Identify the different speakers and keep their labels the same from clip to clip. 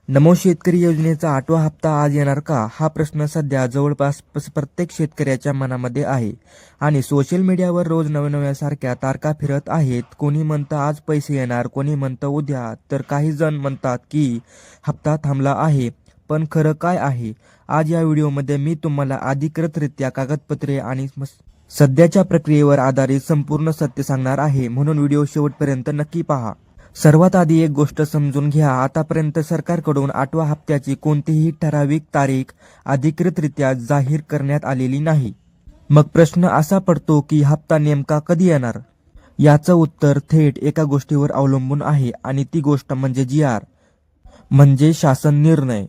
Speaker 1: नमो शेतकरी योजनेचा 8वा हप्ता आज येणार का? हा प्रश्न सध्या जवळपास प्रत्येक शेतकऱ्याच्या मनामध्ये आहे आणि सोशल मीडियावर रोज नव्या सारख्या तारखा फिरत आहेत. कोणी म्हणतं आज पैसे येणार, कोणी म्हणतं उद्या, तर काही जण म्हणतात की हप्ता थांबला आहे. पण खरं काय आहे? आज या व्हिडिओमध्ये मी तुम्हाला अधिकृतरित्या कागदपत्रे आणि सध्याच्या प्रक्रियेवर आधारित संपूर्ण सत्य सांगणार आहे, म्हणून व्हिडिओ शेवटपर्यंत नक्की पहा. सर्वात आधी एक गोष्ट समजून घ्या, आतापर्यंत सरकारकडून 8व्या हप्त्याची कोणतीही ठराविक तारीख अधिकृतरित्या जाहीर करण्यात आलेली नाही. मग प्रश्न असा पडतो की हप्ता नेमका कधी येणार? याचं उत्तर थेट एका गोष्टीवर अवलंबून आहे आणि ती गोष्ट म्हणजे GR म्हणजे शासन निर्णय.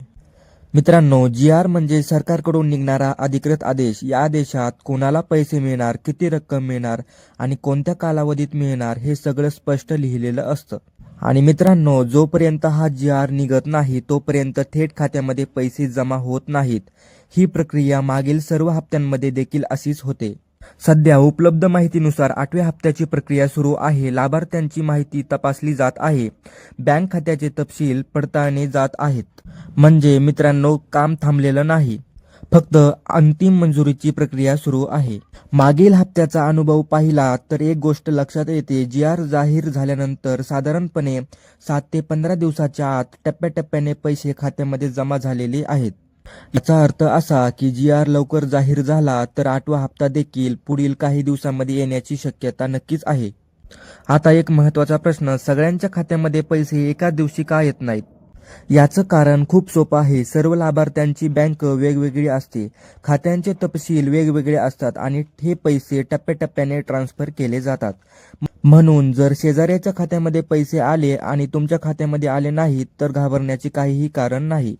Speaker 1: मित्रांनो, GR म्हणजे सरकारकडून निघणारा अधिकृत आदेश. या आदेशात कोणाला पैसे मिळणार, किती रक्कम मिळणार आणि कोणत्या कालावधीत मिळणार हे सगळं स्पष्ट लिहिलेलं असतं. आणि मित्रांनो, जोपर्यंत हा GR निघत नाही तोपर्यंत थेट खात्यामध्ये पैसे जमा होत नाहीत. ही प्रक्रिया मागील सर्व हप्त्यांमध्ये देखील अशीच होते. सध्या उपलब्ध माहितीनुसार 8व्या हप्त्याची प्रक्रिया सुरू आहे. लाभार्थ्यांची माहिती तपासली जात आहे. बँक खात्याचे तपशील पडताळले जात आहेत. म्हणजे मित्रांनो, काम थांबलेलं नाही, फक्त अंतिम मंजुरीची प्रक्रिया सुरू आहे. मागील हप्त्याचा अनुभव पाहिला तर एक गोष्ट लक्षात येते. GR जाहीर झाल्यानंतर साधारणपणे 7 ते 15 दिवसाच्या आत टप्प्याटप्प्याने पैसे खात्यामध्ये जमा झालेले आहेत. याचा अर्थ असा की GR लवकर जाहीर झाला तर 8वा हप्ता देखील पुढील काही दिवसांमध्ये येण्याची शक्यता नक्कीच आहे. आता एक महत्त्वाचा प्रश्न, सगळ्यांच्या खात्यामध्ये पैसे एकाच दिवशी का येत नाहीत? याचं कारण खूप सोपं आहे. सर्व लाभार्थ्यांची बँक वेगवेगळी असते, खात्यांचे तपशील वेगवेगळे असतात आणि हे पैसे टप्प्याटप्प्याने ट्रान्सफर केले जातात. म्हणून जर शेजाऱ्याच्या खात्यामध्ये पैसे आले आणि तुमच्या खात्यामध्ये आले नाहीत तर घाबरण्याचे काहीही कारण नाही.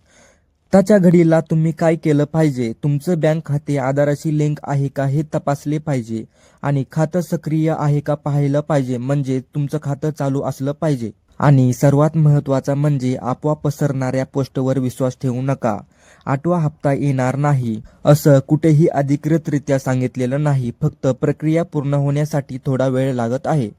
Speaker 1: आताच्या घडीला तुम्ही काय केलं पाहिजे? तुमचं बँक खाते आधाराशी लिंक आहे का हे तपासले पाहिजे आणि खातं सक्रिय आहे का पाहिलं पाहिजे. म्हणजे तुमचं खातं चालू असलं पाहिजे. आणि सर्वात महत्त्वाचा म्हणजे अफवा पसरणाऱ्या पोस्टवर विश्वास ठेवू नका. 8वा हप्ता येणार नाही असं कुठेही अधिकृतरित्या सांगितलेलं नाही. फक्त प्रक्रिया पूर्ण होण्यासाठी थोडा वेळ लागत आहे.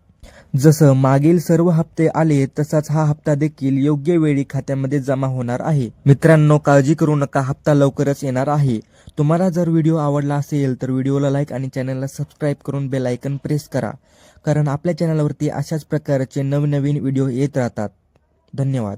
Speaker 1: जसं मागील सर्व हप्ते आले तसाच हा हप्ता देखील योग्य वेळी खात्यामध्ये जमा होणार आहे. मित्रांनो, काळजी करू नका, हप्ता लवकरच येणार आहे. तुम्हाला जर व्हिडिओ आवडला असेल तर व्हिडिओला लाईक आणि चॅनलला सबस्क्राईब करून बेल आयकन प्रेस करा, कारण आपल्या चॅनलवरती अशाच प्रकारचे नवनवीन व्हिडिओ येत राहतात. धन्यवाद.